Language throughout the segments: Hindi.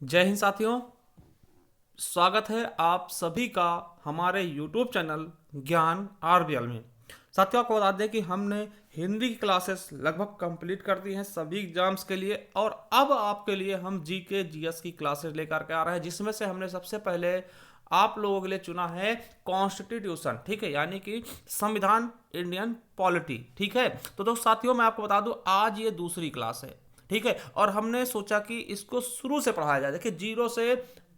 जय हिंद साथियों। स्वागत है आप सभी का हमारे YouTube चैनल ज्ञान आरबीएल में। साथियों, आपको बता दें कि हमने हिंदी की क्लासेस लगभग कंप्लीट कर दी हैं सभी एग्जाम्स के लिए, और अब आपके लिए हम जीके जीएस की क्लासेस लेकर के आ रहे हैं, जिसमें से हमने सबसे पहले आप लोगों के लिए चुना है कॉन्स्टिट्यूशन। ठीक है, यानी कि संविधान, इंडियन पॉलिटी। ठीक है, तो दोस्त साथियों, मैं आपको बता दूं आज ये दूसरी क्लास है। ठीक है, और हमने सोचा कि इसको शुरू से पढ़ाया जाए, देखिए जीरो से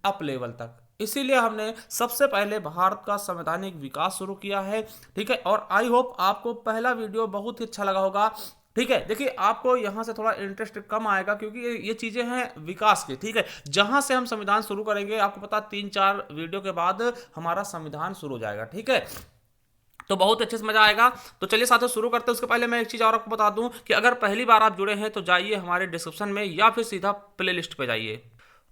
अप लेवल तक। इसीलिए हमने सबसे पहले भारत का संवैधानिक विकास शुरू किया है। ठीक है, और आई होप आपको पहला वीडियो बहुत ही अच्छा लगा होगा। ठीक है, देखिए आपको यहां से थोड़ा इंटरेस्ट कम आएगा क्योंकि ये चीजें हैं विकास की। ठीक है, जहां से हम संविधान शुरू करेंगे, आपको पता 3-4 वीडियो के बाद हमारा संविधान शुरू हो जाएगा। ठीक है, तो बहुत अच्छे से मजा आएगा। तो चलिए साथियों शुरू करते हैं। उसके पहले मैं एक चीज और आपको बता दूं कि अगर पहली बार आप जुड़े हैं तो जाइए हमारे डिस्क्रिप्शन में या फिर सीधा प्ले लिस्ट पे जाइए।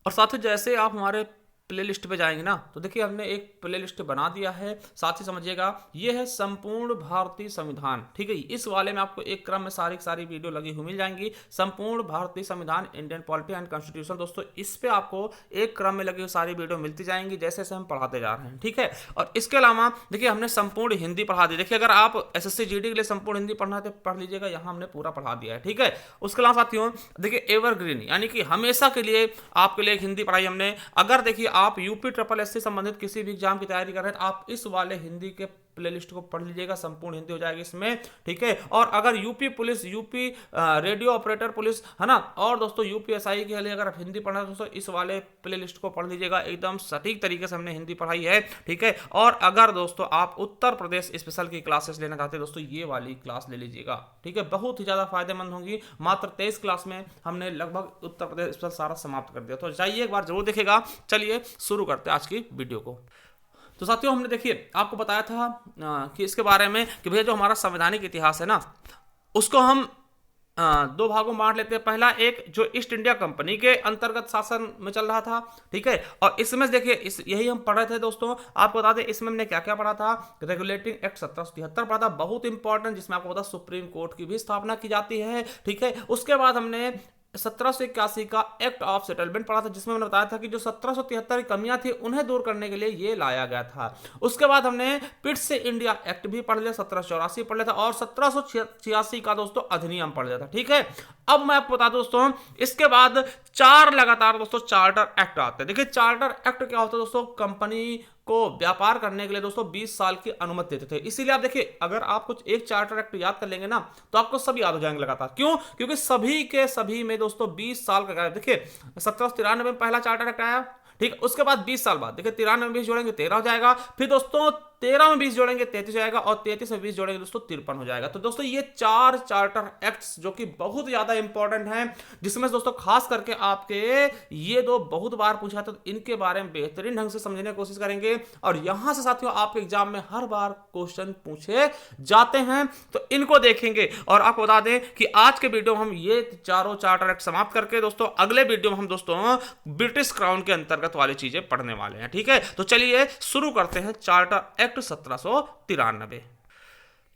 और साथियों जैसे आप हमारे प्ले लिस्ट पे जाएंगे ना, तो देखिए हमने एक प्ले लिस्ट बना दिया है। साथ ही समझिएगा, ये है संपूर्ण भारतीय संविधान। ठीक है, इस वाले में आपको एक क्रम में सारी सारी वीडियो लगी हुई मिल जाएंगी। संपूर्ण भारतीय संविधान, इंडियन पॉलिटी एंड कॉन्स्टिट्यूशन। दोस्तों इस पे आपको एक क्रम में लगी हुई सारी वीडियो मिलती जाएंगी जैसे जैसे हम पढ़ाते जा रहे हैं। ठीक है, और इसके अलावा देखिए हमने संपूर्ण हिंदी पढ़ा दी। देखिए अगर आप एसएससी जीडी के लिए संपूर्ण हिंदी पढ़ना है तो पढ़ लीजिएगा, यहाँ हमने पूरा पढ़ा दिया है। ठीक है, उसके अलावा साथियों देखिए एवरग्रीन यानी कि हमेशा के लिए आपके लिए एक हिंदी पढ़ाई हमने। अगर देखिए आप यूपी ट्रिपल एस से संबंधित किसी भी एग्जाम की तैयारी कर रहे हैं तो आप इस वाले हिंदी के प्लेलिस्ट को पढ़ लीजिएगा, संपूर्ण हिंदी हो जाएगी इसमें। ठीक है, और अगर UP police, UP radio operator police है ना, और दोस्तों यूपीएसआई के लिए अगर आप हिंदी पढ़ना है दोस्तों इस वाले प्लेलिस्ट को पढ़ लीजिएगा, एकदम सटीक तरीके से हमने हिंदी पढ़ाई है। ठीक है, और अगर दोस्तों आप उत्तर प्रदेश स्पेशल की क्लासेस लेना चाहते हैं दोस्तों ये वाली क्लास ले लीजिएगा। ठीक है, बहुत ही ज्यादा फायदेमंद होंगी। मात्र 23 क्लास में हमने लगभग उत्तर प्रदेश स्पेशल सारा समाप्त कर दिया, तो जाइए एक बार जरूर देखेगा। चलिए शुरू करते हैं आज की वीडियो को। तो साथियों हमने देखिए आपको बताया था कि इसके बारे में कि भैया जो हमारा संवैधानिक इतिहास है ना, उसको हम दो भागों में बांट लेते हैं। पहला एक जो ईस्ट इंडिया कंपनी के अंतर्गत शासन में चल रहा था। ठीक है, और इसमें देखिए यही हम पढ़ रहे थे दोस्तों। आपको बता दें इसमें हमने क्या क्या पढ़ा था। रेगुलेटिंग एक्ट 1773 पढ़ा था, बहुत इंपॉर्टेंट, जिसमें आपको पता सुप्रीम कोर्ट की भी स्थापना की जाती है। ठीक है, उसके बाद हमने 1781 का एक्ट ऑफ सेटलमेंट पढ़ा था, जिसमें मैंने बताया था कि जो 1773 की कमियां थी उन्हें दूर करने के लिए ये लाया गया था। उसके बाद हमने पिट्स इंडिया एक्ट भी पढ़ लिया, 1784 पढ़ लिया था, और 1786 का दोस्तों अधिनियम पढ़ लिया था। ठीक है, अब मैं आपको बता दूं दोस्तों, इसके बाद 4 लगातार दोस्तों चार्टर एक्ट आते हैं। देखिए चार्टर एक्ट क्या होता है दोस्तों, कंपनी को व्यापार करने के लिए दोस्तों 20 साल की अनुमति देते थे। इसीलिए आप देखिए अगर आप कुछ एक चार्टर एक्ट याद कर लेंगे ना तो आपको सब याद हो जाएंगे लगातार। क्यों? क्योंकि सभी के सभी में दोस्तों 20 साल का। देखिए 1793 में पहला चार्टर एक्ट आया। ठीक है, उसके बाद 20 साल बाद देखिए 93 में 20 जोड़ेंगे 13 हो जाएगा, फिर दोस्तों 13 में 20 जोड़ेंगे 33 हो जाएगा, और 33 में 20 जोड़ेंगे दोस्तों 53 हो जाएगा। तो दोस्तों ये 4 चार्टर एक्ट्स जो कि बहुत ज्यादा इंपॉर्टेंट हैं, जिसमें दोस्तों खास करके आपके ये दो बहुत बार पूछा, तो इनके बारे में बेहतरीन ढंग से समझने की कोशिश करेंगे। और यहां से साथियों आपके एग्जाम में हर बार क्वेश्चन पूछे जाते हैं, तो इनको देखेंगे। और आपको बता दें कि आज के वीडियो में हम ये चारों चार्टर एक्ट समाप्त करके दोस्तों अगले वीडियो में हम दोस्तों ब्रिटिश क्राउन के अंतर्गत वाली चीजें पढ़ने वाले हैं। ठीक है, तो चलिए शुरू करते हैं चार्टर एक्ट 1793।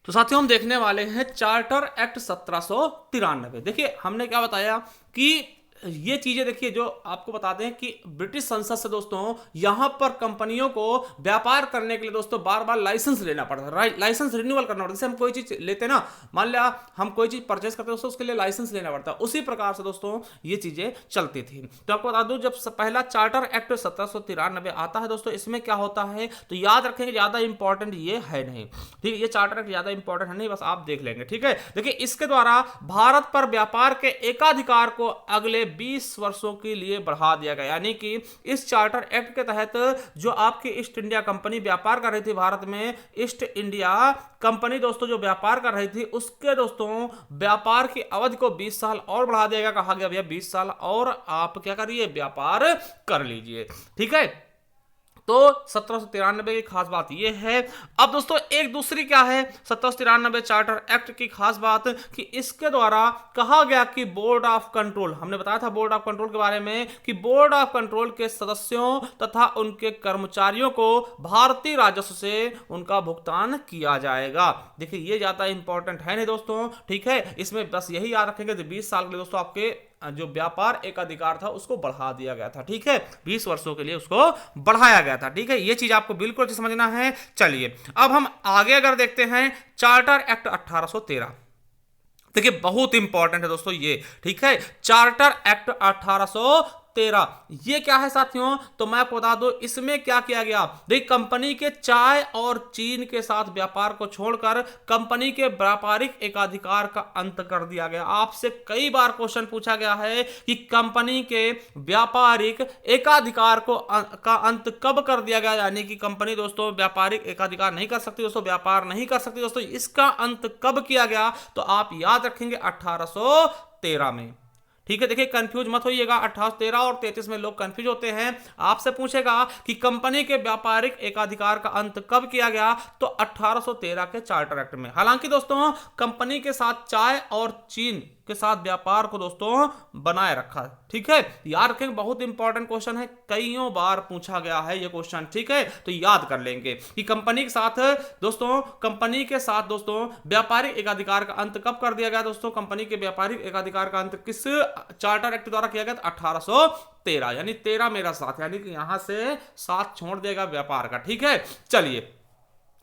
तो साथियों हम देखने वाले हैं चार्टर एक्ट 1793। देखिए हमने क्या बताया कि ये चीजें देखिए जो आपको बता दें कि ब्रिटिश संसद से दोस्तों यहां पर कंपनियों को व्यापार करने के लिए दोस्तों बार बार लाइसेंस लेना पड़ता है, लाइसेंस रिन्यूअल करना पड़ता है। जैसे हम कोई चीज लेते हैं ना, मान लिया हम कोई चीज परचेस करते हैं दोस्तों, उसके लिए लाइसेंस लेना पड़ता है। उसी प्रकार से दोस्तों ये चीजें चलती थी। तो आपको बता दूं जब पहला चार्टर एक्ट 1793 आता है दोस्तों, इसमें क्या होता है तो याद रखेंगे, ज्यादा इंपॉर्टेंट ये है नहीं। ठीक है, ये चार्टर एक्ट ज्यादा इंपॉर्टेंट है नहीं, बस आप देख लेंगे। ठीक है, देखिए इसके द्वारा भारत पर व्यापार के एकाधिकार को अगले 20 वर्षों के लिए बढ़ा दिया गया। यानी कि इस चार्टर एक्ट के तहत जो आपकी ईस्ट इंडिया कंपनी व्यापार कर रही थी भारत में, ईस्ट इंडिया कंपनी दोस्तों जो व्यापार कर रही थी उसके दोस्तों व्यापार की अवधि को 20 साल और बढ़ा दिया गया। कहा गया भैया 20 साल और आप क्या करिए, व्यापार कर लीजिए। ठीक है, तो 1793 की खास बात यह है। अब दोस्तों एक दूसरी क्या है 1793 चार्टर एक्ट की खास बात कि इसके द्वारा कहा गया कि बोर्ड ऑफ कंट्रोल, हमने बताया था बोर्ड ऑफ कंट्रोल के बारे में कि बोर्ड ऑफ कंट्रोल के सदस्यों तथा उनके कर्मचारियों को भारतीय राजस्व से उनका भुगतान किया जाएगा। देखिए ये ज्यादा इंपॉर्टेंट है नहीं दोस्तों। ठीक है, इसमें बस यही याद रखेंगे 20 साल के लिए दोस्तों आपके जो व्यापार एकाधिकार था उसको बढ़ा दिया गया था। ठीक है, 20 वर्षों के लिए उसको बढ़ाया गया था। ठीक है, ये चीज आपको बिल्कुल समझना है। चलिए अब हम आगे अगर देखते हैं चार्टर एक्ट 1813। देखिए बहुत इंपॉर्टेंट है दोस्तों ये। ठीक है, चार्टर एक्ट 1813 ये क्या है साथियों, तो मैं आपको बता दूं इसमें क्या किया गया। देखिए कंपनी के चाय और चीन के साथ व्यापार को छोड़कर कंपनी के व्यापारिक एकाधिकार का अंत कर दिया गया। आपसे कई बार क्वेश्चन पूछा गया है कि कंपनी के व्यापारिक एकाधिकार को का अंत कब कर दिया गया, यानी कि कंपनी दोस्तों व्यापारिक एकाधिकार नहीं कर सकती दोस्तों, व्यापार नहीं कर सकती दोस्तों, इसका अंत कब किया गया, तो आप याद रखेंगे 1813 में। ठीक है, देखिए कंफ्यूज मत होइएगा, 1813 और 33 में लोग कंफ्यूज होते हैं। आपसे पूछेगा कि कंपनी के व्यापारिक एकाधिकार का अंत कब किया गया, तो 1813 के चार्टर एक्ट में। हालांकि दोस्तों कंपनी के साथ चाय और चीन के साथ व्यापार को दोस्तों बनाए रखा। ठीक है, याद रखेंगे, बहुत इंपॉर्टेंट क्वेश्चन है, कईयों बार पूछा गया है ये क्वेश्चन। ठीक है, तो याद कर लेंगे कि कंपनी के साथ दोस्तों व्यापारिक एकाधिकार का अंत कब कर दिया गया। दोस्तों कंपनी के व्यापारिक एकाधिकार का अंत किस चार्टर एक्ट द्वारा किया गया था, 1813, यानी 13 मेरा साथ, यानी कि यहां से साथ छोड़ देगा व्यापार का। ठीक है, चलिए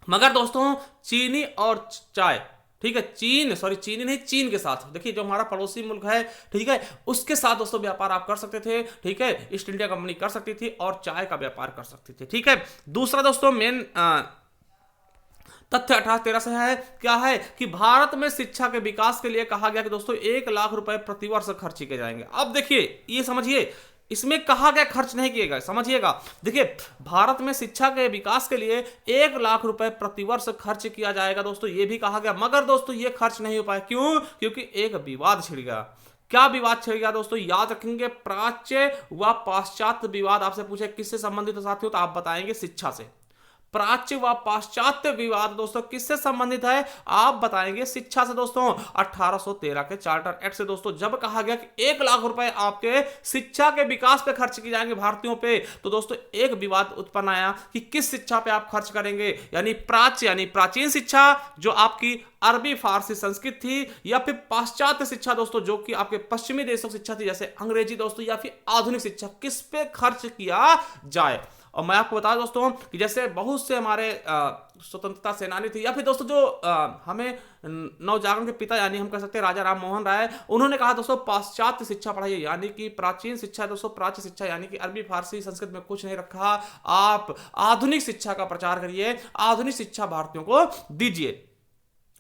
मगर दोस्तों चीनी और चाय, ठीक है, चीन के साथ, देखिए जो हमारा पड़ोसी मुल्क है, ठीक है, उसके साथ दोस्तों व्यापार आप कर सकते थे। ठीक है, ईस्ट इंडिया कंपनी कर सकती थी और चाय का व्यापार कर सकती थी। ठीक है, दूसरा दोस्तों मेन तथ्य 1813 से है, क्या है कि भारत में शिक्षा के विकास के लिए कहा गया कि दोस्तों 1 लाख रुपए प्रतिवर्ष खर्च किए जाएंगे। अब देखिए ये समझिए, इसमें कहा गया खर्च नहीं किएगा, समझिएगा। देखिए भारत में शिक्षा के विकास के लिए 1 लाख रुपए प्रतिवर्ष खर्च किया जाएगा दोस्तों, ये भी कहा गया, मगर दोस्तों ये खर्च नहीं हो पाया। क्यों? क्योंकि एक विवाद छिड़ गया। क्या विवाद छिड़ गया दोस्तों, याद रखेंगे, प्राच्य व पाश्चात्य विवाद। आपसे पूछे किससे संबंधित है साथियों, तो आप बताएंगे शिक्षा से। प्राच्य व पाश्चात्य विवाद दोस्तों किससे संबंधित है, आप बताएंगे शिक्षा से दोस्तों। 1813 के चार्टर एक्ट से दोस्तों जब कहा गया कि 1 लाख रुपए आपके शिक्षा के विकास पे खर्च किए जाएंगे भारतीयों पे, तो दोस्तों एक विवाद उत्पन्न आया कि किस शिक्षा पे आप खर्च करेंगे, यानी प्राच्य यानी प्राचीन शिक्षा जो आपकी अरबी फारसी संस्कृत थी, या फिर पाश्चात्य शिक्षा दोस्तों जो कि आपके पश्चिमी देशों की शिक्षा थी जैसे अंग्रेजी दोस्तों, या फिर आधुनिक शिक्षा, किस पे खर्च किया जाए। और मैं आपको बता दोस्तों कि जैसे बहुत से हमारे स्वतंत्रता सेनानी थे, या फिर दोस्तों जो हमें नवजागरण के पिता यानी हम कह सकते हैं राजा राम मोहन राय, उन्होंने कहा दोस्तों पाश्चात्य शिक्षा पढ़ाइए, यानी कि प्राचीन शिक्षा दोस्तों, प्राच्य शिक्षा यानी कि अरबी फारसी संस्कृत में कुछ नहीं रखा, आप आधुनिक शिक्षा का प्रचार करिए, आधुनिक शिक्षा भारतीयों को दीजिए।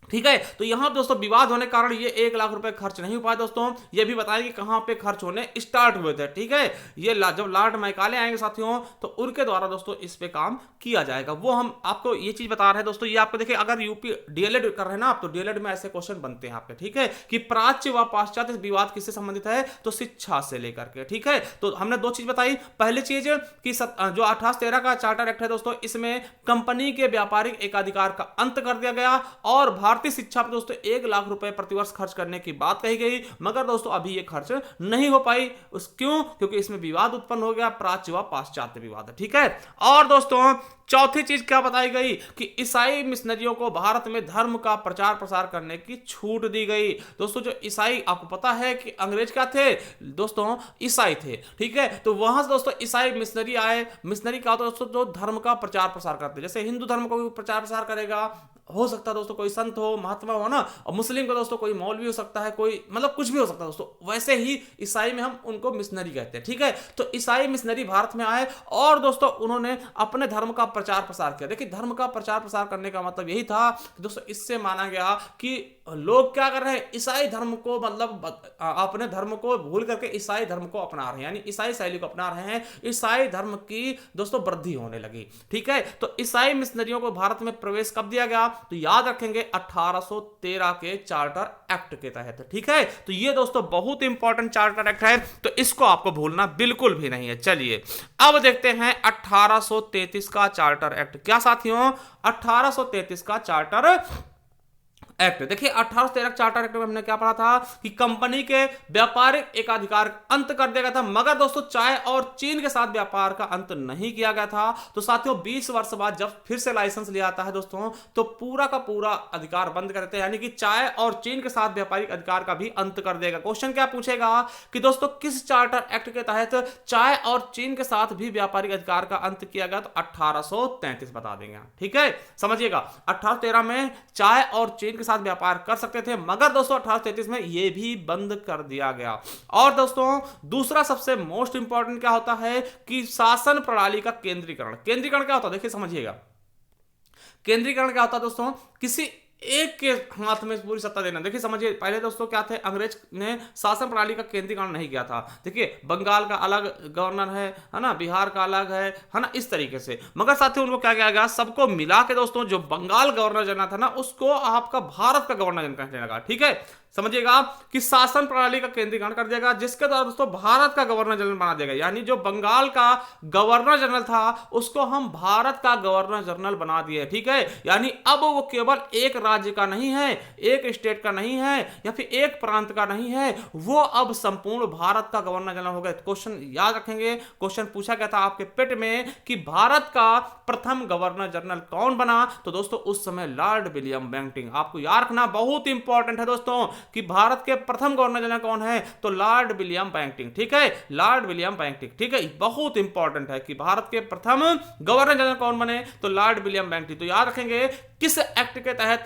ठीक है, तो यहां दोस्तों विवाद होने के कारण ये 1 लाख रुपए खर्च नहीं हो पाए दोस्तों। ये भी बताएंगे कहां पे खर्च होने स्टार्ट हुए थे। ठीक है, ये जब लॉर्ड मैकाले आएंगे साथियों, तो उनके द्वारा दोस्तों इस पे काम किया जाएगा, वो हम आपको ये चीज बता रहे हैं दोस्तों। ये आपको देखिए, अगर यूपी डीएलएड कर रहे हैं ना आप, तो डीएलएड में ऐसे क्वेश्चन बनते हैं आपके। ठीक है, कि प्राच्य व पाश्चात्य विवाद किससे संबंधित है, तो शिक्षा से लेकर के। ठीक है, तो हमने 2 चीज बताई। पहली चीज कि जो 1813 का चार्टर एक्ट है दोस्तों, इसमें कंपनी के व्यापारिक एकाधिकार का अंत कर दिया गया, और भारतीय शिक्षा पर दोस्तों 1 लाख रुपए प्रतिवर्ष खर्च करने की बात कही गई, मगर दोस्तों अभी ये खर्च नहीं हो पाई। क्यों? क्योंकि इसमें विवाद उत्पन्न हो गया, प्राच्य व पाश्चात्य विवाद। ठीक है, और दोस्तों चौथी चीज क्या बताई गई कि ईसाई मिशनरियों को भारत में धर्म का प्रचार प्रसार करने की छूट दी गई। दोस्तों जो ईसाई, आपको पता है कि अंग्रेज क्या थे दोस्तों, ईसाई थे। ठीक है, तो वहां से दोस्तों ईसाई मिशनरी आए। मिशनरी क्या होता है दोस्तों, जो धर्म का प्रचार प्रसार करते, जैसे हिंदू धर्म को भी प्रचार प्रसार करेगा, हो सकता है दोस्तों कोई संत हो, महात्मा हो ना, और मुस्लिम का दोस्तों कोई मौलवी हो सकता है, कोई मतलब कुछ भी हो सकता है दोस्तों। वैसे ही ईसाई में हम उनको मिशनरी कहते हैं। ठीक है, तो ईसाई मिशनरी भारत में आए और दोस्तों उन्होंने अपने धर्म का प्रचार प्रसार किया। देखिए धर्म का प्रचार प्रसार करने का मतलब यही था कि दोस्तों इससे माना गया कि लोग क्या कर रहे हैं, ईसाई धर्म को मतलब अपने धर्म को भूल करके ईसाई धर्म को अपना रहे हैं, यानी ईसाई शैली को अपना रहे हैं, ईसाई धर्म की दोस्तों वृद्धि होने लगी। ठीक है, तो ईसाई मिशनरियों को भारत में प्रवेश कब दिया गया, तो याद रखेंगे 1813 के चार्टर एक्ट के तहत। ठीक है, तो ये दोस्तों बहुत इंपॉर्टेंट चार्टर एक्ट है, तो इसको आपको भूलना बिल्कुल भी नहीं है। चलिए अब देखते हैं 1833 का चार्टर एक्ट। क्या साथियों, 1833 का चार्टर एक्ट। देखिए 1813 चार्टर एक्ट में हमने क्या पढ़ा था कि कंपनी के व्यापारिक एकाधिकार अंत कर दिया गया था, मगर दोस्तों चाय और चीन के साथ व्यापार का अंत नहीं किया गया था। तो साथियों 20 वर्ष बाद जब फिर से लाइसेंस लिया आता है दोस्तों, तो पूरा का पूरा अधिकार बंद कर देते हैं, यानी कि चाय और चीन के साथ व्यापारिक अधिकार का भी अंत कर देगा। क्वेश्चन क्या पूछेगा कि दोस्तों किस चार्टर एक्ट के तहत चाय और चीन के साथ भी व्यापारिक अधिकार का अंत किया गया, तो 1833 बता देंगे। ठीक है, समझिएगा 1813 में चाय और चीन साथ व्यापार कर सकते थे, मगर दोस्तों 1833 में यह भी बंद कर दिया गया। और दोस्तों दूसरा सबसे मोस्ट इंपॉर्टेंट क्या होता है कि शासन प्रणाली का केंद्रीकरण। केंद्रीकरण क्या होता है, देखिए समझिएगा, केंद्रीकरण क्या होता है दोस्तों, किसी एक के हाथ में पूरी सत्ता देना। देखिए समझिए, पहले दोस्तों क्या थे, अंग्रेज ने शासन प्रणाली का केंद्रीकरण नहीं किया था। देखिए बंगाल का अलग गवर्नर है ना, बिहार का अलग है ना, इस तरीके से। मगर साथियों उनको क्या किया गया, सबको मिला के दोस्तों जो बंगाल गवर्नर जनरल था ना, उसको आपका भारत का गवर्नर जनरल कहने लगा। ठीक है, समझिएगा कि शासन प्रणाली का केंद्रीकरण कर देगा, जिसके द्वारा दोस्तों भारत का गवर्नर जनरल बना देगा। यानी जो बंगाल का गवर्नर जनरल था उसको हम भारत का गवर्नर जनरल बना दिए। ठीक है, यानी अब वो केवल एक राज्य का नहीं है, एक स्टेट का नहीं है, या फिर एक प्रांत का नहीं है, वो अब संपूर्ण भारत का गवर्नर जनरल हो गया। क्वेश्चन याद रखेंगे, क्वेश्चन पूछा गया था आपके पेट में कि भारत का प्रथम गवर्नर जनरल कौन बना, तो दोस्तों उस समय लॉर्ड विलियम बेंटिंक। आपको याद रखना, बहुत इंपॉर्टेंट है दोस्तों कि भारत के प्रथम गवर्नर जनरल कौन है, तो लॉर्ड विलियम बेंटिंक। ठीक है, लॉर्ड विलियम बेंटिंक। ठीक है, बहुत इंपॉर्टेंट है कि भारत के प्रथम गवर्नर जनरल कौन बने, तो लॉर्ड विलियम बेंटिक। तो याद रखेंगे किस एक्ट के तहत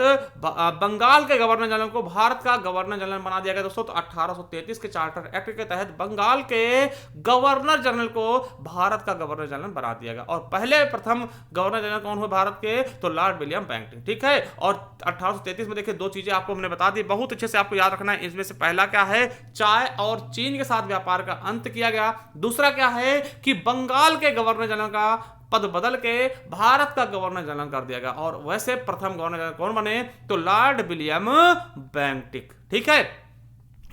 बंगाल के गवर्नर जनरल को भारत का गवर्नर जनरल बना दिया गया दोस्तों, तो 1833 के चार्टर एक्ट के तहत बंगाल के गवर्नर जनरल को भारत का गवर्नर जनरल बना दिया गया। और पहले प्रथम गवर्नर जनरल कौन हुए भारत के, तो लॉर्ड विलियम बेंटिक। ठीक है, और 1833 में देखिए दो चीजें आपको हमने बता दी, बहुत अच्छे से आपको याद रखना है। इसमें से पहला क्या है, चाय और चीन के साथ व्यापार का अंत किया गया। दूसरा क्या है कि बंगाल के गवर्नर जनरल का पद बदल के भारत का गवर्नर जनरल कर दिया गया। और वैसे प्रथम गवर्नर जनरल कौन बने, तो लॉर्ड विलियम बेंटिक। ठीक है,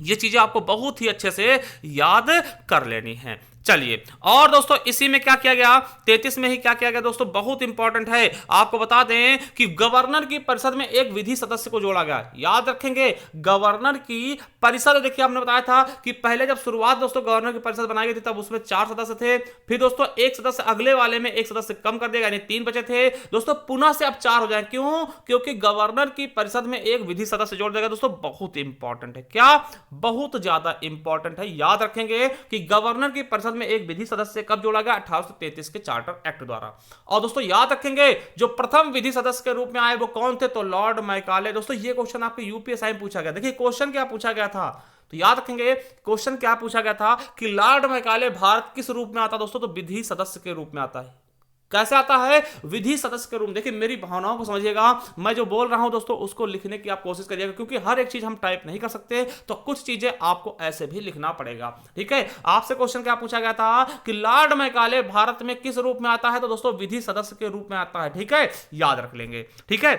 ये चीजें आपको बहुत ही अच्छे से याद कर लेनी है। चलिए, और दोस्तों इसी में क्या किया गया, 33 में ही क्या किया गया दोस्तों, बहुत इंपॉर्टेंट है। आपको बता दें कि गवर्नर की परिषद में एक विधि सदस्य को जोड़ा गया। याद रखेंगे, गवर्नर की परिषद, देखिए आपने बताया था कि पहले जब शुरुआत दोस्तों गवर्नर की परिषद बनाई गई थी तब उसमें 4 सदस्य थे, फिर दोस्तों एक सदस्य अगले वाले में एक सदस्य कम कर दिया, यानी 3 बचे थे दोस्तों, पुनः से अब 4 हो जाए। क्यों, क्योंकि गवर्नर की परिषद में एक विधि सदस्य जोड़ देगा दोस्तों। बहुत इंपॉर्टेंट है, क्या, बहुत ज्यादा इंपॉर्टेंट है। याद रखेंगे कि गवर्नर की परिषद में एक विधि सदस्य कब जोड़ा गया, 1833 के चार्टर एक्ट द्वारा। और दोस्तों याद रखेंगे जो प्रथम विधि सदस्य के रूप में आए वो कौन थे, तो लॉर्ड मैकाले। दोस्तों ये क्वेश्चन आपके यूपीएससी में पूछा गया। देखिए क्वेश्चन क्या पूछा गया था, तो याद रखेंगे क्वेश्चन क्या पूछा गया था कि लॉर्ड मैकाले भारत किस रूप में आता दोस्तों, तो विधि सदस्य के रूप में आता है। कैसे आता है, विधि सदस्य के रूप। देखिए मेरी भावनाओं को समझिएगा, मैं जो बोल रहा हूं दोस्तों उसको लिखने की आप कोशिश करिएगा, क्योंकि हर एक चीज हम टाइप नहीं कर सकते, तो कुछ चीजें आपको ऐसे भी लिखना पड़ेगा। ठीक है, आपसे क्वेश्चन क्या पूछा गया था कि लॉर्ड मैकाले भारत में किस रूप में आता है, तो दोस्तों विधि सदस्य के रूप में आता है। ठीक है, याद रख लेंगे। ठीक है,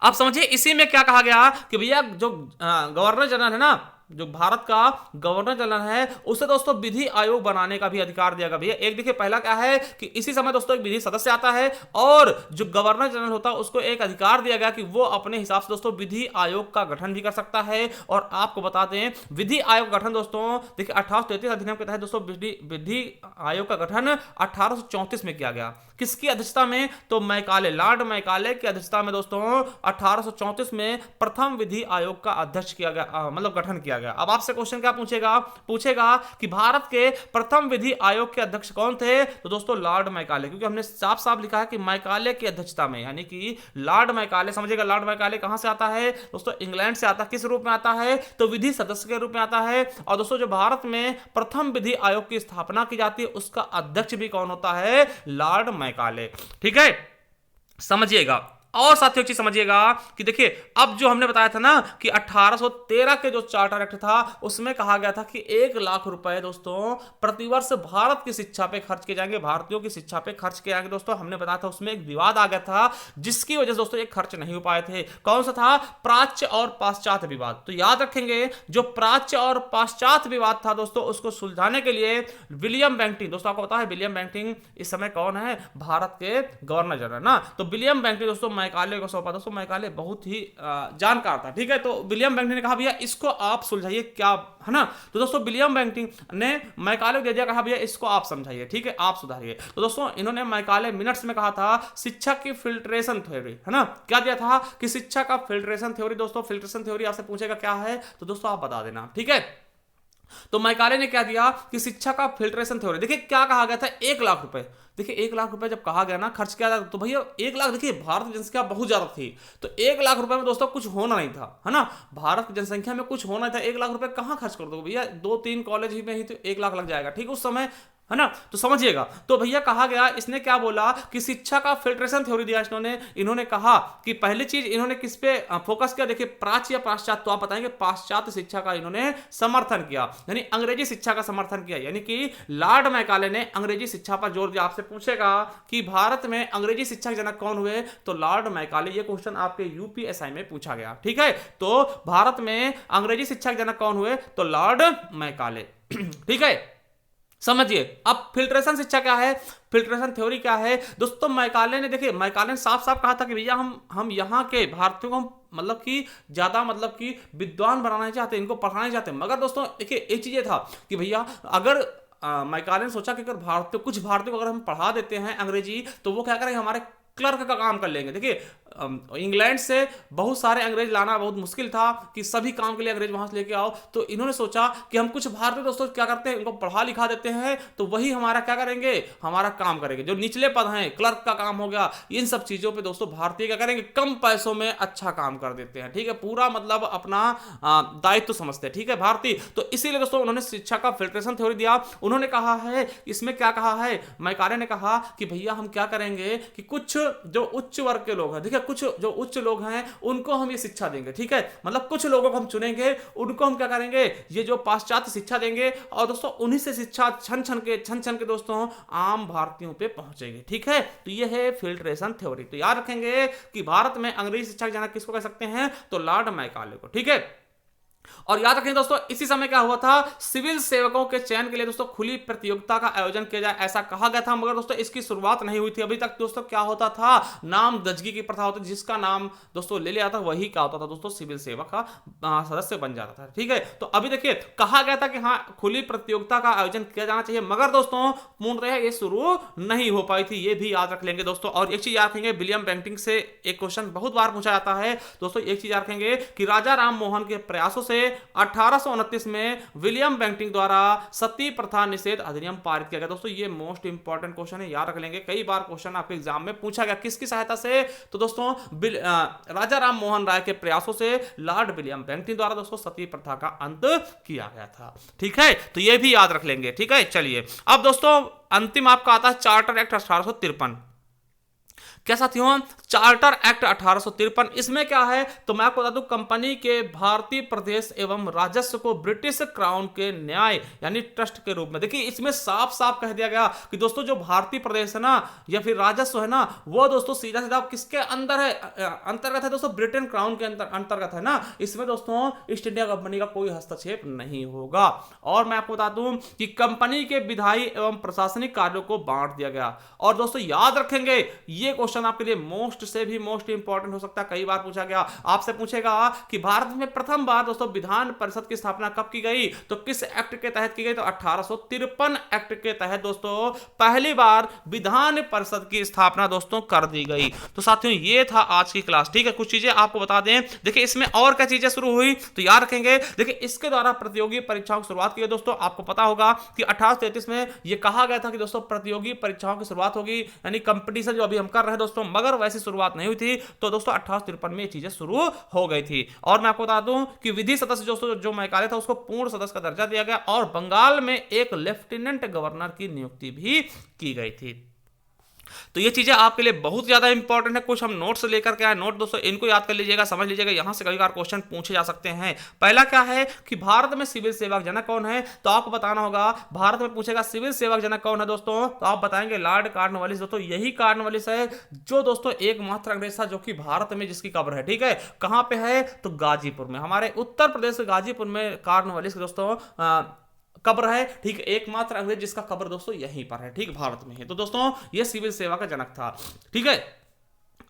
अब समझिए इसी में क्या कहा गया कि भैया जो गवर्नर जनरल है ना, जो भारत का गवर्नर जनरल है, उसे दोस्तों विधि आयोग बनाने का भी अधिकार दिया गया। भैया एक देखिए पहला क्या है कि इसी समय दोस्तों एक विधि सदस्य आता है, और जो गवर्नर जनरल होता है उसको एक अधिकार दिया गया कि वो अपने हिसाब से दोस्तों विधि आयोग का गठन भी कर सकता है। और आपको बता दें विधि आयोग गठन दोस्तों, देखिए 1833 अधिनियम के तहत दोस्तों विधि आयोग का गठन 1834 में किया गया। किसकी अध्यक्षता में, तो मैकाले, लॉर्ड मैकाले की अध्यक्षता में दोस्तों 1834 में प्रथम विधि आयोग का अध्यक्ष किया गया, मतलब गठन किया गया। अब आपसे क्वेश्चन क्या पूछेगा कि भारत के प्रथम विधि आयोग के अध्यक्ष कौन थे, तो दोस्तों लॉर्ड मैकाले, क्योंकि हमने साफ साफ लिखा है कि मैकाले की अध्यक्षता में, यानी कि लॉर्ड मैकाले। समझिएगा लॉर्ड मैकाले कहां से आता है दोस्तों, इंग्लैंड से आता है। किस रूप में आता है, तो विधि सदस्य के रूप में आता है। और दोस्तों जो भारत में प्रथम विधि आयोग की स्थापना की जाती है उसका अध्यक्ष भी कौन होता है, लॉर्ड मैकाले। ठीक है, समझिएगा। और साथियों चीज समझिएगा कि देखिए अब जो हमने बताया था ना कि 1813 के जो चार्टर एक्ट था उसमें कहा गया था कि 1 लाख रुपए दोस्तों प्रतिवर्ष भारत की शिक्षा पे खर्च किए जाएंगे, भारतीयों की शिक्षा पे खर्च किए जाएंगे। दोस्तों हमने बताया था उसमें एक विवाद आ गया था जिसकी वजह से दोस्तों एक खर्च नहीं हो पाए थे। कौन सा था, प्राच्य और पाश्चात्य विवाद। तो याद रखेंगे जो प्राच्य और पाश्चात्य विवाद था दोस्तों उसको सुलझाने के लिए विलियम बेंटिक, दोस्तों आपको पता है विलियम बेंटिक इस समय कौन है, भारत के गवर्नर जनरल ना। तो विलियम बेंटिक दोस्तों मैकाले को सौंपा। दोस्तों मैकाले बहुत ही जानकार था, ठीक है। तो विलियम बेंटिंक ने कहा भैया इसको आप सुलझाइए, क्या है ना। तो दोस्तों विलियम बेंटिंक ने मैकाले को दे दिया, कहा भैया इसको आप समझाइए, ठीक है, आप सुधारिए। तो दोस्तों इन्होंने मैकाले मिनट्स में कहा था शिक्षा की फिल्ट्रेशन थ्योरी, है ना, क्या दिया था कि शिक्षा का फिल्ट्रेशन थ्योरी। दोस्तों फिल्ट्रेशन थ्योरी आपसे पूछेगा क्या है, तो दोस्तों आप बता देना, ठीक है। तो मैकाले ने क्या दिया कि शिक्षा का फिल्ट्रेशन थ्योरी। देखिए क्या कहा गया था, 1 लाख रुपए। देखिए 1 लाख रुपए जब कहा गया ना, खर्च किया था, तो भैया 1 लाख, देखिए भारत की जनसंख्या बहुत ज्यादा थी, तो 1 लाख रुपए में दोस्तों कुछ होना नहीं था, है ना। भारत की जनसंख्या में कुछ होना था, 1 लाख रुपए कहां खर्च कर दो भैया, 2-3 कॉलेज ही में ही तो 1 लाख लग जाएगा, ठीक उस समय, है ना। तो समझिएगा, तो भैया कहा गया, इसने क्या बोला कि शिक्षा का फिल्ट्रेशन थ्योरी दिया इन्होंने कहा कि पहली चीज इन्होंने किस पे फोकस किया, देखिए प्राच्य या पाश्चात्य, तो आप बताएंगे पाश्चात्य शिक्षा का इन्होंने समर्थन किया, यानी अंग्रेजी शिक्षा का समर्थन किया, यानी कि लॉर्ड मैकाले ने अंग्रेजी शिक्षा पर जोर दिया। आपसे पूछेगा कि भारत में अंग्रेजी शिक्षा के जनक कौन हुए, तो लॉर्ड मैकाले, ये क्वेश्चन आपके यूपीएसआई में पूछा गया, ठीक है। तो भारत में अंग्रेजी शिक्षा के जनक कौन हुए, तो लॉर्ड मैकाले, ठीक है, समझिए। अब फिल्ट्रेशन शिक्षा क्या है, फिल्ट्रेशन थ्योरी क्या है दोस्तों। मैकाले ने, देखिए मैकाले ने साफ साफ कहा था कि भैया हम यहाँ के भारतीयों को मतलब कि ज्यादा मतलब कि विद्वान बनाना चाहते, इनको पढ़ाना चाहते, मगर दोस्तों देखिए एक चीज ये था कि भैया अगर मैकाले ने सोचा कि अगर भारतीय कुछ भारतीयों को अगर हम पढ़ा देते हैं अंग्रेजी, तो वो क्या करेंगे, हमारे क्लर्क का काम कर लेंगे। देखिए इंग्लैंड से बहुत सारे अंग्रेज लाना बहुत मुश्किल था कि सभी काम के लिए अंग्रेज वहां से लेके आओ, तो इन्होंने सोचा कि हम कुछ भारतीय दोस्तों क्या करते हैं, इनको पढ़ा लिखा देते हैं, तो वही हमारा क्या करेंगे, हमारा काम करेंगे। जो निचले पद हैं, क्लर्क का काम हो गया, इन सब चीजों पे दोस्तों भारतीय क्या करेंगे, कम पैसों में अच्छा काम कर देते हैं, ठीक है, पूरा मतलब अपना दायित्व समझते हैं, ठीक है भारतीय। तो इसीलिए दोस्तों उन्होंने शिक्षा का फिल्ट्रेशन थ्योरी दिया। उन्होंने कहा है, इसमें क्या कहा है, मैकाले ने कहा कि भैया हम क्या करेंगे कि कुछ जो उच्च वर्ग के लोग हैं, देखिए कुछ जो उच्च लोग हैं उनको हम ये शिक्षा देंगे, ठीक है, मतलब कुछ लोगों को हम चुनेंगे, उनको हम क्या करेंगे, ये जो पाश्चात्य शिक्षा देंगे, और दोस्तों उन्हीं से शिक्षा छन छन के दोस्तों आम भारतीयों पे पहुंचेगी, ठीक है। तो ये है फिल्ट्रेशन थ्योरी। तो याद रखेंगे कि भारत में अंग्रेजी शिक्षा के जनक किसको कह सकते हैं, तो लॉर्ड मैकाले को, ठीक है। और याद रखें दोस्तों इसी समय क्या हुआ था, सिविल सेवकों के चयन के लिए दोस्तों खुली प्रतियोगिता का आयोजन किया जाए, ऐसा कहा गया था, मगर दोस्तों इसकी शुरुआत नहीं हुई थी अभी तक। दोस्तों क्या होता था, नाम दर्जगी की प्रथा होती, जिसका नाम दोस्तों ले लिया था वही क्या होता था दोस्तों, सिविल सेवक का सदस्य बन जाता था, ठीक है। तो अभी देखिए कहा गया था कि हाँ खुली प्रतियोगिता का आयोजन किया जाना चाहिए, मगर दोस्तों पूर्णतः ये शुरू नहीं हो पाई थी, ये भी याद रख लेंगे दोस्तों। और एक चीज याद रखेंगे, विलियम बेंटिंक से एक क्वेश्चन बहुत बार पूछा जाता है दोस्तों, एक चीज याद रखेंगे कि राजा राम मोहन के प्रयासों से 1829 में विलियम बेंटिंक द्वारा सती प्रथा निषेध अधिनियम पारित किया गया। दोस्तों ये मोस्ट इंपॉर्टेंट क्वेश्चन है, याद रख लेंगे, कई बार क्वेश्चन आपके एग्जाम में पूछा गया, किसकी सहायता से, तो दोस्तों राजा राम मोहन राय के प्रयासों से लॉर्ड विलियम बेंटिंक द्वारा दोस्तों सती प्रथा का अंत किया गया था, ठीक है। तो ये भी याद रख लेंगे, ठीक है। चलिए अब दोस्तों अंतिम आपका आता है चार्टर एक्ट 1853। क्या साथियों, चार्टर एक्ट 1853, इसमें क्या है तो मैं आपको बता दूं, कंपनी के भारतीय प्रदेश एवं राजस्व को ब्रिटिश क्राउन के न्याय यानी ट्रस्ट के रूप में, देखिए इसमें साफ साफ कह दिया गया कि दोस्तों जो भारतीय प्रदेश है ना या फिर राजस्व है ना, वो दोस्तों सीधा सीधा किसके अंदर है, अंतर्गत है दोस्तों, ब्रिटेन क्राउन के अंतर्गत है ना। इसमें दोस्तों ईस्ट इंडिया कंपनी का कोई हस्तक्षेप नहीं होगा। और मैं आपको बता दूं कि कंपनी के विधायी एवं प्रशासनिक कार्यों को बांट दिया गया। और दोस्तों याद रखेंगे ये क्वेश्चन आपके लिए मोस्ट से भी मोस्ट इंपॉर्टेंट हो सकता है, कई बार पूछा गया, आपसे पूछेगा कि भारत में प्रथम बार दोस्तों विधान परिषद की स्थापना कब की गई, तो किस एक्ट के तहत की गई, तो 1853 एक्ट के तहत दोस्तों पहली बार विधान परिषद की स्थापना दोस्तों कर दी गई। तो साथियों ये था आज की क्लास, ठीक है। कुछ चीजें आपको बता दें, देखिए इसमें और क्या चीजें शुरू हुई तो याद रखेंगे, देखिए इसके द्वारा प्रतियोगी परीक्षाओं की शुरुआत की गई। दोस्तों आपको पता होगा कि 1833 में यह कहा गया था कि दोस्तों प्रतियोगी परीक्षाओं की शुरुआत होगी, यानी कंपटीशन जो अभी हम कर रहे हैं दोस्तों, मगर वैसी शुरुआत नहीं हुई थी। तो दोस्तों 1853 में ये चीजें शुरू हो गई थी। और मैं आपको बता दूं कि विधि सदस्य दोस्तों जो मैकाले था उसको पूर्ण सदस्य का दर्जा दिया गया, और बंगाल में एक लेफ्टिनेंट गवर्नर की नियुक्ति भी की गई थी। तो ये चीजें आपके लिए बहुत ज्यादा इंपॉर्टेंट है। कुछ हम नोट्स लेकर के आए, नोट दोस्तों इनको याद कर लीजिएगा, समझ लीजिएगा, यहां से कई बार क्वेश्चन पूछे जा सकते हैं। पहला क्या है कि भारत में सिविल सेवक जनक कौन है, तो आपको बताना होगा, भारत में पूछेगा सिविल सेवक जनक कौन है दोस्तों, तो आप बताएंगे लॉर्ड कॉर्नवालिस। दोस्तों यही कॉर्नवालिस है जो दोस्तों एकमात्र अंग्रेज था जो कि भारत में जिसकी कब्र है, ठीक है। कहां पे है तो गाजीपुर में, हमारे उत्तर प्रदेश के गाजीपुर में कॉर्नवालिस के दोस्तों कब्र है, ठीक है, एकमात्र अंग्रेज जिसका कब्र दोस्तों यहीं पर है, ठीक, भारत में है। तो दोस्तों ये सिविल सेवा का जनक था, ठीक है।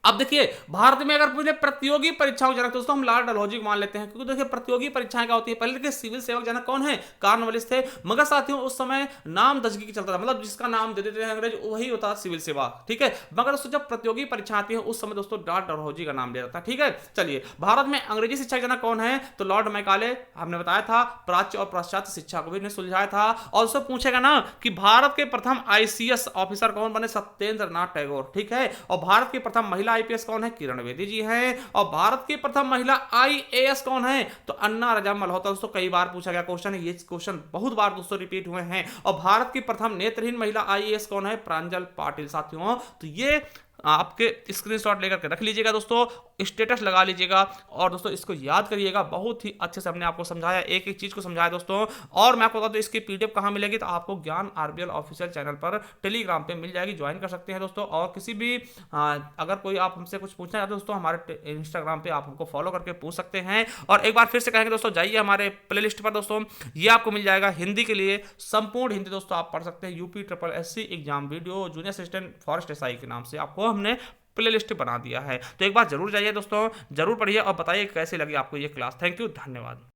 अब देखिए भारत में अगर पूरे प्रतियोगी परीक्षाओं को जनक दोस्तों हम लॉर्ड डलहौजी को मान लेते हैं, क्योंकि देखिए प्रतियोगी परीक्षाएं क्या होती है, पहले देखिए सिविल सेवक जनक कौन है, कार्नवालिस थे, मगर साथियों उस समय नाम दर्जगी की चलता था, मतलब जिसका नाम दे देते थे अंग्रेज वही होता सिविल सेवा, ठीक है। मगर दोस्तों जब प्रतियोगी परीक्षा आती है उस समय दोस्तों लॉर्ड डलहौजी का नाम दिया जाता है, ठीक है। चलिए भारत में अंग्रेजी शिक्षा जनक कौन है, तो लॉर्ड मैकाले, हमने बताया था, प्राच्य और पाश्चात्य शिक्षा को भी ने सुलझाया था। और उससे पूछेगा ना कि भारत के प्रथम आईसीएस ऑफिसर कौन बने, सत्येंद्र नाथ टैगोर, ठीक है। और भारत की प्रथम महिला आईपीएस कौन है, किरण बेदी जी हैं। और भारत की प्रथम महिला आईएएस कौन है, तो अन्ना रजा मल्होत्रा। दोस्तों कई बार पूछा गया क्वेश्चन है, ये क्वेश्चन बहुत बार दोस्तों रिपीट हुए हैं। और भारत की प्रथम नेत्रहीन महिला आईएएस कौन है, प्रांजल पाटिल। साथियों तो ये आपके स्क्रीनशॉट लेकर के रख लीजिएगा दोस्तों, स्टेटस लगा लीजिएगा, और दोस्तों इसको याद करिएगा। बहुत ही अच्छे से हमने आपको समझाया, एक एक चीज को समझाया दोस्तों। और मैं आपको बता दूं इसकी पीडीएफ कहां मिलेगी, तो आपको ज्ञान आरबीएल ऑफिशियल चैनल पर टेलीग्राम पे मिल जाएगी, ज्वाइन कर सकते हैं दोस्तों। और किसी भी अगर कोई आप हमसे कुछ पूछना चाहते हो दोस्तों, हमारे इंस्टाग्राम पे आप हमको फॉलो करके पूछ सकते हैं। और एक बार फिर से कहेंगे दोस्तों, जाइए हमारे प्ले लिस्ट पर दोस्तों, ये आपको मिल जाएगा हिंदी के लिए संपूर्ण हिंदी दोस्तों आप पढ़ सकते हैं। UP triple SC exam video junior assistant forest SI के नाम से आपको हमने प्ले लिस्ट बना दिया है। तो एक बार जरूर जाइए दोस्तों, जरूर पढ़िए और बताइए कैसे लगी आपको ये क्लास। थैंक यू, धन्यवाद।